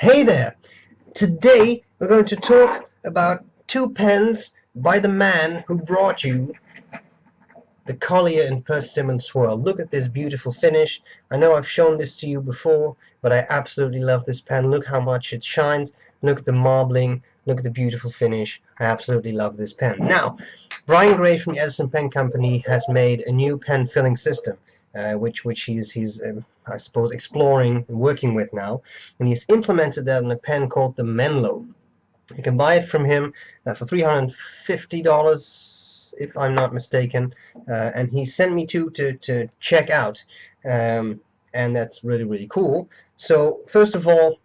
Hey there! Today we're going to talk about two pens by the man who brought you the Collier and Persimmon Swirl. Look at this beautiful finish. I know I've shown this to you before, but I absolutely love this pen. Look how much it shines. Look at the marbling. Look at the beautiful finish. I absolutely love this pen. Now, Brian Gray from the Edison Pen Company has made a new pen filling system, which he's I suppose exploring and working with now, and he's implemented that in a pen called the Menlo. You can buy it from him for $350, if I'm not mistaken, and he sent me to check out, and that's really cool. So first of all,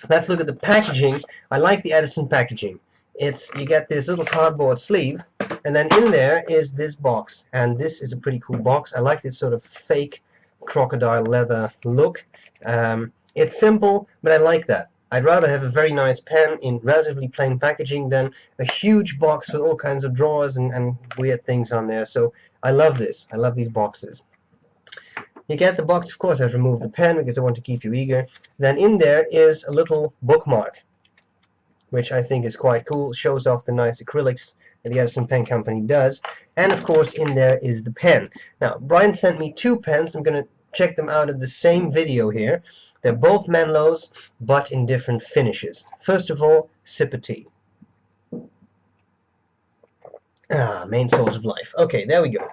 let's look at the packaging. I like the Edison packaging. You get this little cardboard sleeve, and then in there is this box, and this is a pretty cool box. I like this sort of fake crocodile leather look. It's simple, but I like that. I'd rather have a very nice pen in relatively plain packaging than a huge box with all kinds of drawers and weird things on there. So I love this. I love these boxes. You get the box, of course. I've removed the pen because I want to keep you eager. Then in there is a little bookmark, which I think is quite cool. It shows off the nice acrylics that the Edison Pen Company does. And of course in there is the pen. Now, Brian sent me two pens. I'm going to check them out in the same video here. They're both Menlos, but in different finishes. First of all, sip of tea. Main source of life. Okay, there we go.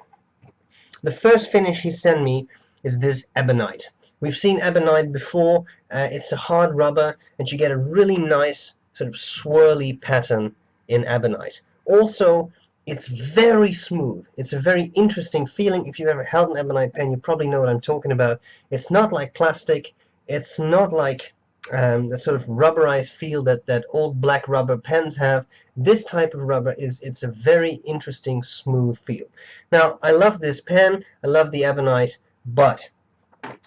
The first finish he sent me is this Ebonite. We've seen Ebonite before. It's a hard rubber, and you get a really nice sort of swirly pattern in Ebonite. Also, it's very smooth. It's a very interesting feeling. If you've ever held an Ebonite pen, you probably know what I'm talking about. It's not like plastic. It's not like the sort of rubberized feel that old black rubber pens have. This type of rubber it's a very interesting smooth feel. Now, I love this pen. I love the Ebonite, but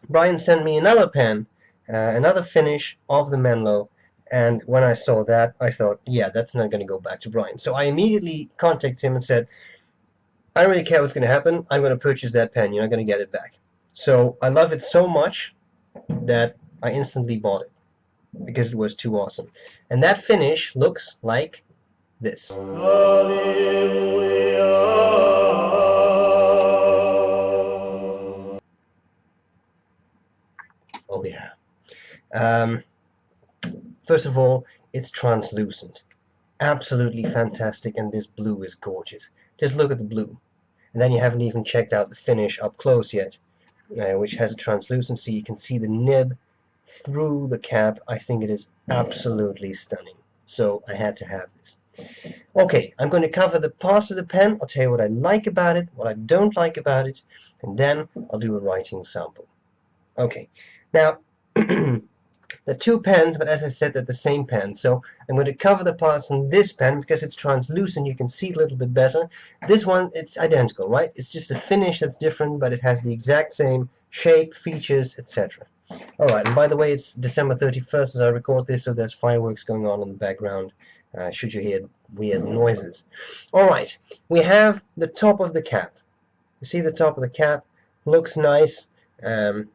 Brian sent me another pen, another finish of the Menlo. And when I saw that, I thought, yeah, that's not going to go back to Brian. So I immediately contacted him and said, I don't really care what's going to happen. I'm going to purchase that pen. You're not going to get it back. So I love it so much that I instantly bought it because it was too awesome. And that finish looks like this. Oh yeah. First of all, it's translucent. Absolutely fantastic, and this blue is gorgeous. Just look at the blue. And then you haven't even checked out the finish up close yet, which has a translucency. You can see the nib through the cap. I think it is absolutely stunning. So I had to have this. Okay, I'm going to cover the parts of the pen. I'll tell you what I like about it, what I don't like about it, and then I'll do a writing sample. Okay, now the two pens, but as I said, they're the same pen. So I'm going to cover the parts on this pen because it's translucent. You can see it a little bit better. This one, it's identical, right? It's just a finish that's different, but it has the exact same shape, features, etc. Alright, and by the way, it's December 31st as I record this, so there's fireworks going on in the background, should you hear weird noises. Alright, we have the top of the cap. You see the top of the cap? Looks nice. You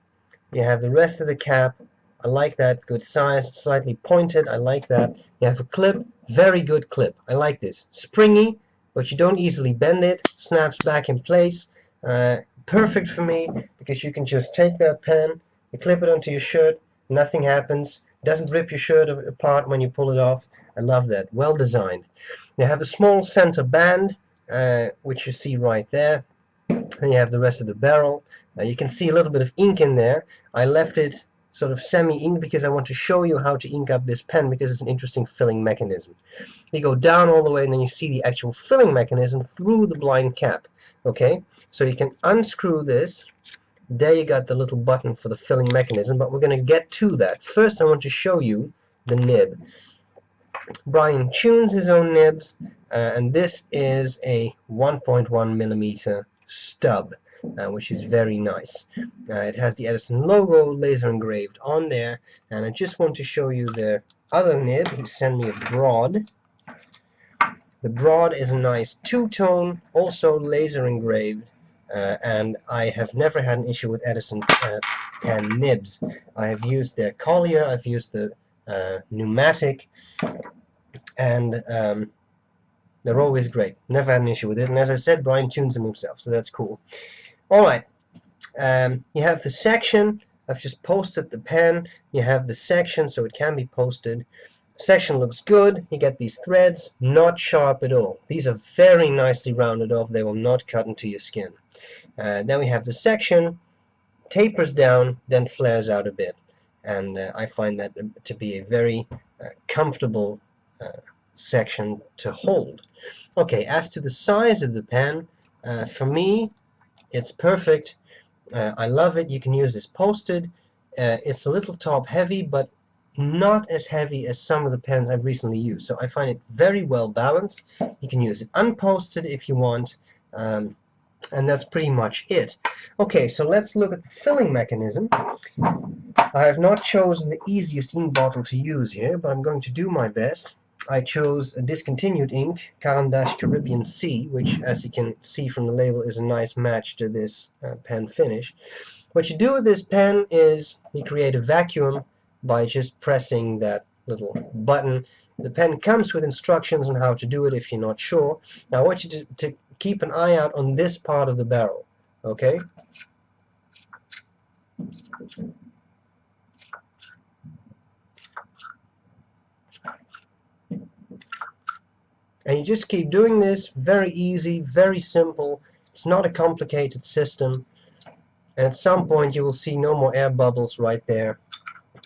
have the rest of the cap. I like that. Good size, slightly pointed. I like that. You have a clip. Very good clip. I like this. Springy, but you don't easily bend it. Snaps back in place. Perfect for me because you can just take that pen, you clip it onto your shirt, nothing happens. It doesn't rip your shirt apart when you pull it off. I love that. Well designed. You have a small center band, which you see right there. And you have the rest of the barrel. You can see a little bit of ink in there. I left it sort of semi-ink because I want to show you how to ink up this pen because it's an interesting filling mechanism. You go down all the way and then you see the actual filling mechanism through the blind cap. Okay, so you can unscrew this. There you got the little button for the filling mechanism, but we're going to get to that. First I want to show you the nib. Brian tunes his own nibs, and this is a 1.1 millimeter stub. Which is very nice. It has the Edison logo laser engraved on there, and I just want to show you the other nib. He sent me a broad. The broad is a nice two-tone, also laser engraved, and I have never had an issue with Edison pen nibs. I have used their Collier, I've used the pneumatic, and they're always great. Never had an issue with it. And as I said, Brian tunes them himself, so that's cool. Alright, you have the section. I've just posted the pen. You have the section, so it can be posted. Section looks good. You get these threads, not sharp at all. These are very nicely rounded off. They will not cut into your skin. Then we have the section, tapers down, then flares out a bit. And I find that to be a very comfortable section to hold. Okay, as to the size of the pen, for me, it's perfect. I love it. You can use this posted. It's a little top heavy, but not as heavy as some of the pens I've recently used. So I find it very well balanced. You can use it unposted if you want, and that's pretty much it. Okay, so let's look at the filling mechanism. I have not chosen the easiest ink bottle to use here, but I'm going to do my best. I chose a discontinued ink, Caran d'Ache Caribbean C, which, as you can see from the label, is a nice match to this pen finish. What you do with this pen is you create a vacuum by just pressing that little button. The pen comes with instructions on how to do it if you're not sure. Now I want you to keep an eye out on this part of the barrel, okay? And you just keep doing this. Very easy, very simple. It's not a complicated system. And at some point you will see no more air bubbles right there.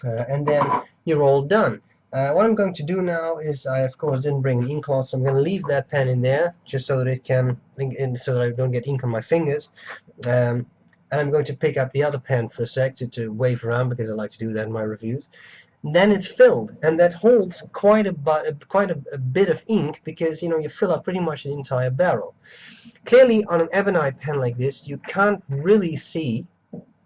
And then you're all done. What I'm going to do now is, I of course didn't bring an ink cloth, so I'm going to leave that pen in there just so that it can, so that I don't get ink on my fingers. And I'm going to pick up the other pen for a sec to wave around, because I like to do that in my reviews. Then it's filled, and that holds quite a bit of ink, because you fill up pretty much the entire barrel. Clearly, on an Ebonite pen like this, you can't really see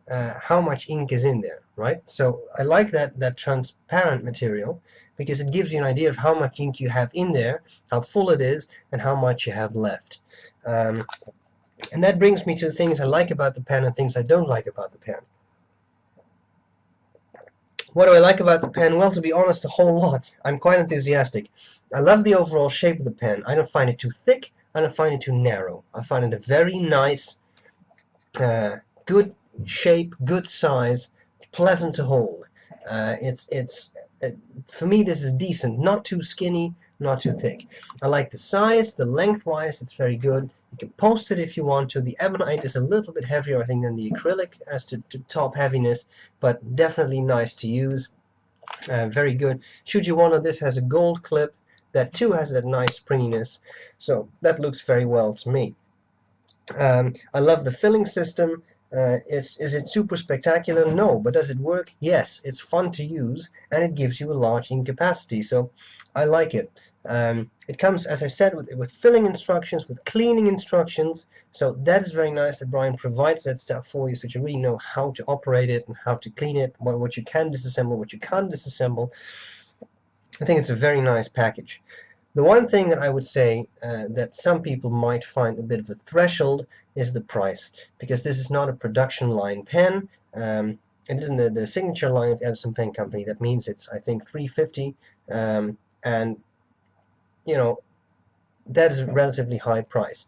how much ink is in there, right? So I like that transparent material, because it gives you an idea of how much ink you have in there, how full it is, and how much you have left. And that brings me to the things I like about the pen and things I don't like about the pen. What do I like about the pen? Well, to be honest, a whole lot. I'm quite enthusiastic. I love the overall shape of the pen. I don't find it too thick. I don't find it too narrow. I find it a very nice, good shape, good size, pleasant to hold. For me, this is decent. Not too skinny, not too thick. I like the size, the lengthwise, it's very good. You can post it if you want to. The Ebonite is a little bit heavier, I think, than the acrylic as to top heaviness, but definitely nice to use. Very good. Should you want to, this has a gold clip that too has that nice springiness, so that looks very well to me. I love the filling system. Is it super spectacular? No. But does it work? Yes. It's fun to use, and it gives you a large ink capacity, so I like it. It comes, as I said, with filling instructions, with cleaning instructions, so that is very nice that Brian provides that stuff for you, so you really know how to operate it and how to clean it, what you can disassemble, what you can't disassemble. I think it's a very nice package. The one thing that I would say that some people might find a bit of a threshold is the price, because this is not a production line pen. It isn't the signature line of Edison Pen Company. That means it's, I think, $350, and that is a relatively high price.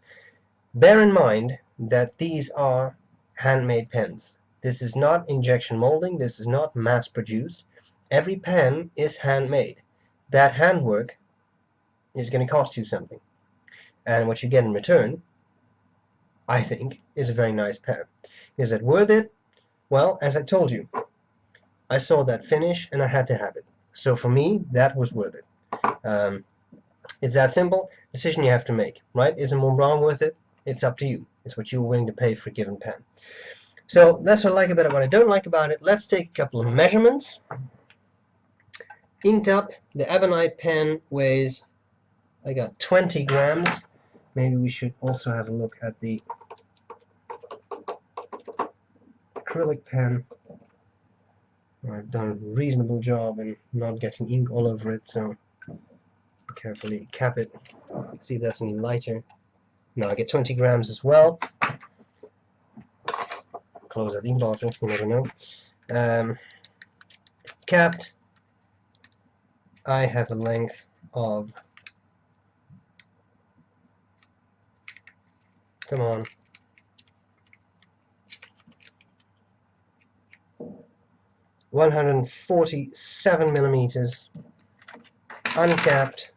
Bear in mind that these are handmade pens. This is not injection molding. This is not mass produced. Every pen is handmade. That handwork is going to cost you something, and what you get in return, I think, is a very nice pen. Is it worth it? Well, as I told you, I saw that finish and I had to have it, so for me that was worth it. It's that simple. Decision you have to make, right? Is a Montblanc worth it? It's up to you. It's what you're willing to pay for a given pen. So that's what I like about it. What I don't like about it, let's take a couple of measurements. Inked up, the Ebonite pen weighs, I got 20 grams. Maybe we should also have a look at the acrylic pen. I've done a reasonable job in not getting ink all over it, so carefully cap it. See if that's any lighter. No, I get 20 grams as well. Close that ink bottle, you never know. Capped, I have a length of, come on, 147 millimeters, uncapped.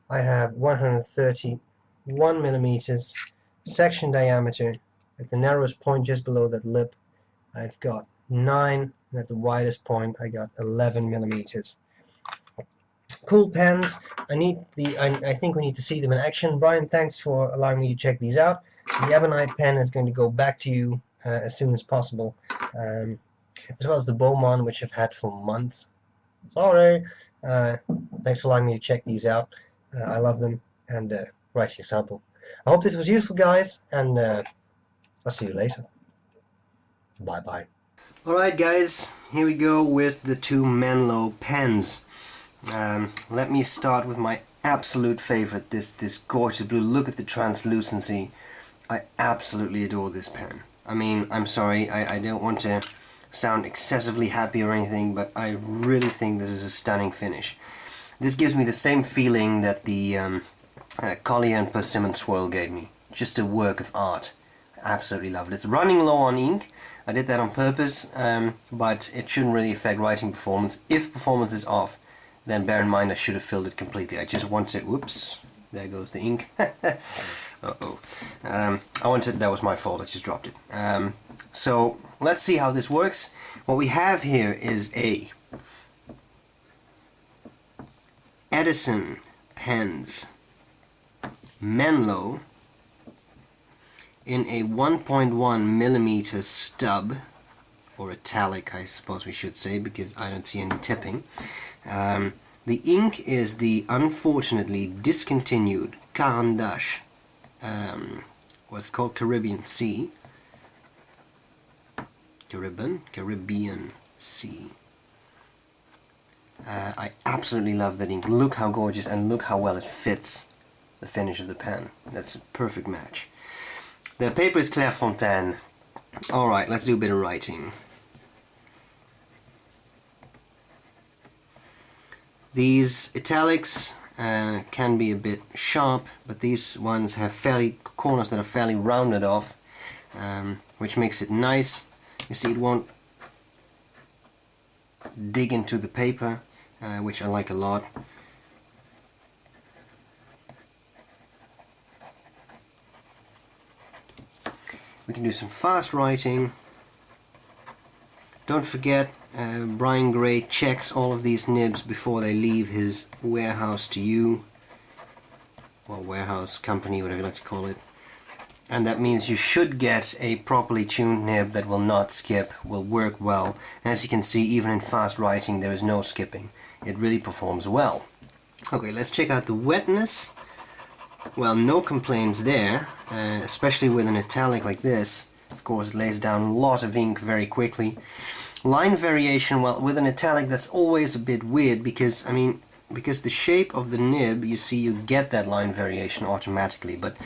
I have 131 millimeters section diameter. At the narrowest point just below that lip, I've got 9, and at the widest point I got 11 millimeters. Cool pens. I think we need to see them in action. Brian, thanks for allowing me to check these out. The Ebonite pen is going to go back to you as soon as possible, as well as the Beaumont, which I've had for months. Sorry. Thanks for allowing me to check these out. I love them, and writing sample. I hope this was useful, guys, and I'll see you later. Bye bye. Alright, guys, here we go with the two Menlo pens. Let me start with my absolute favorite, this gorgeous blue. Look at the translucency. I absolutely adore this pen. I mean, I'm sorry, I don't want to sound excessively happy or anything, but I really think this is a stunning finish. This gives me the same feeling that the Collier and Persimmon Swirl gave me. Just a work of art. Absolutely love it. It's running low on ink. I did that on purpose, but it shouldn't really affect writing performance. If performance is off, then bear in mind I should have filled it completely. I just wanted, whoops, there goes the ink. Uh-oh. That was my fault, I just dropped it. So let's see how this works. What we have here is a Edison Pens Menlo in a 1.1 millimeter stub, or italic I suppose we should say, because I don't see any tipping. The ink is the unfortunately discontinued Caran d'Ache, what's called Caribbean Sea. Caribbean Sea. I absolutely love that ink. Look how gorgeous, and look how well it fits the finish of the pen. That's a perfect match. The paper is Clairefontaine. Alright, let's do a bit of writing. These italics can be a bit sharp, but these ones have corners that are fairly rounded off, which makes it nice. You see, it won't dig into the paper, which I like a lot. We can do some fast writing. Don't forget, Brian Gray checks all of these nibs before they leave his warehouse to you, or warehouse company, whatever you like to call it. And that means you should get a properly tuned nib that will not skip, will work well. And as you can see, even in fast writing there is no skipping. It really performs well. Okay, let's check out the wetness. Well, no complaints there, especially with an italic like this. Of course, it lays down a lot of ink very quickly. Line variation, well, with an italic that's always a bit weird, because the shape of the nib, you see, you get that line variation automatically. But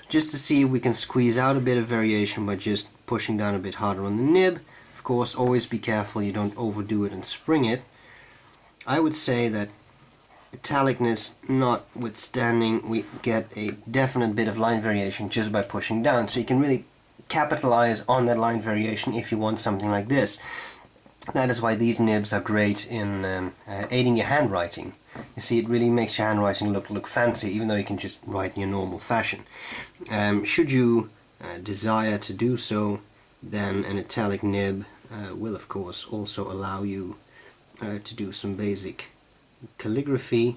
just to see if we can squeeze out a bit of variation by just pushing down a bit harder on the nib. Of course, always be careful you don't overdo it and spring it. I would say that italicness notwithstanding, we get a definite bit of line variation just by pushing down. So you can really capitalize on that line variation if you want something like this. That is why these nibs are great in aiding your handwriting. You see, it really makes your handwriting look fancy, even though you can just write in your normal fashion. Should you desire to do so, then an italic nib will of course also allow you to do some basic calligraphy.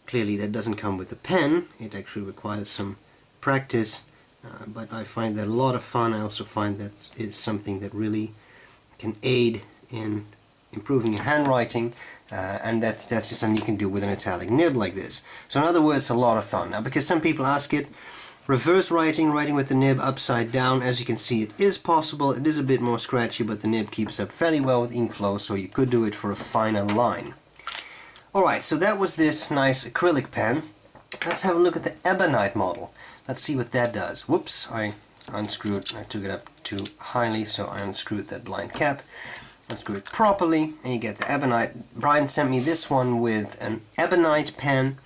Clearly that doesn't come with the pen, it actually requires some practice, but I find that a lot of fun. I also find that it's something that really can aid in improving your handwriting, and that's just something you can do with an italic nib like this. So in other words, a lot of fun. Now, because some people ask it, reverse writing with the nib upside down, as you can see, it is possible. It is a bit more scratchy, but the nib keeps up fairly well with ink flow, so you could do it for a finer line. Alright, so that was this nice acrylic pen. Let's have a look at the Ebonite model. Let's see what that does. Whoops, I unscrewed, I took it up too highly, so I unscrewed that blind cap. Unscrew it properly, and you get the Ebonite. Brian sent me this one with an Ebonite pen,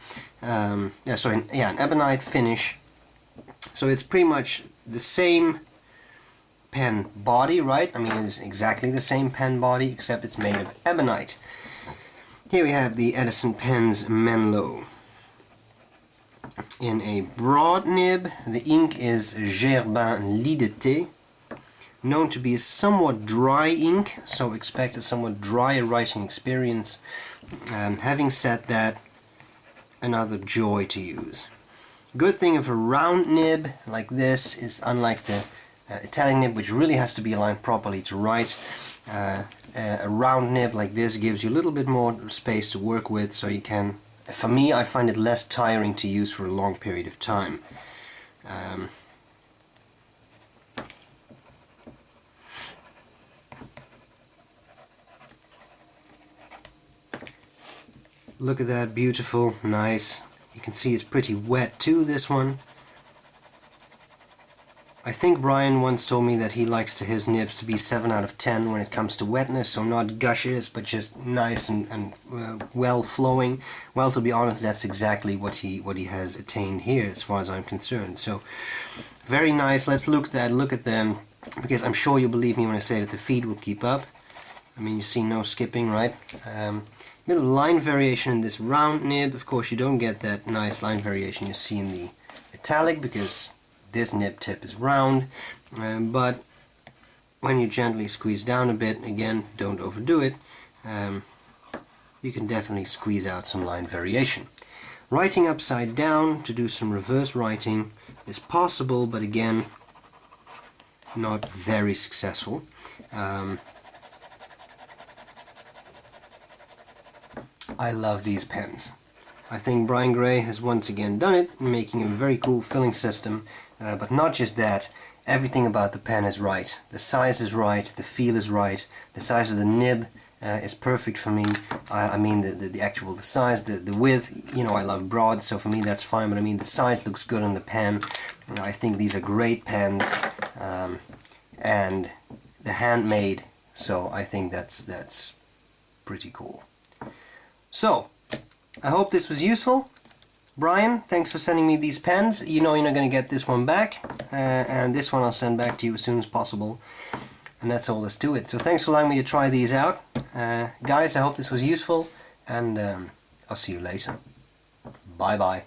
an Ebonite finish. So it's pretty much the same pen body, right? I mean, it's exactly the same pen body, except it's made of Ebonite. Here we have the Edison Pen's Menlo. In a broad nib, the ink is Gerbin Lidete, known to be a somewhat dry ink, so expect a somewhat drier writing experience. Having said that, another joy to use. Good thing of a round nib like this is, unlike the Italian nib, which really has to be aligned properly to write, a round nib like this gives you a little bit more space to work with, so you can, for me, I find it less tiring to use for a long period of time. Look at that, beautiful, nice. You can see it's pretty wet too, this one. I think Brian once told me that he likes his nibs to be 7 out of 10 when it comes to wetness, so not gushes, but just nice and well flowing. Well, to be honest, that's exactly what he has attained here, as far as I'm concerned. So, very nice. Let's look at them, because I'm sure you'll believe me when I say that the feed will keep up. I mean, you see no skipping, right? Little line variation in this round nib. Of course, you don't get that nice line variation you see in the italic, because this nib tip is round, but when you gently squeeze down a bit, again, don't overdo it, you can definitely squeeze out some line variation. Writing upside down to do some reverse writing is possible, but again, not very successful. I love these pens. I think Brian Gray has once again done it, making a very cool filling system. But not just that, everything about the pen is right. The size is right, the feel is right, the size of the nib is perfect for me. I mean the size, the width, you know, I love broad, so for me that's fine, but I mean the size looks good on the pen. I think these are great pens, and the handmade, so I think that's pretty cool. So, I hope this was useful. Brian, thanks for sending me these pens. You know you're not going to get this one back, and this one I'll send back to you as soon as possible. And that's all there's to it. So thanks for allowing me to try these out. Guys, I hope this was useful, and I'll see you later. Bye bye.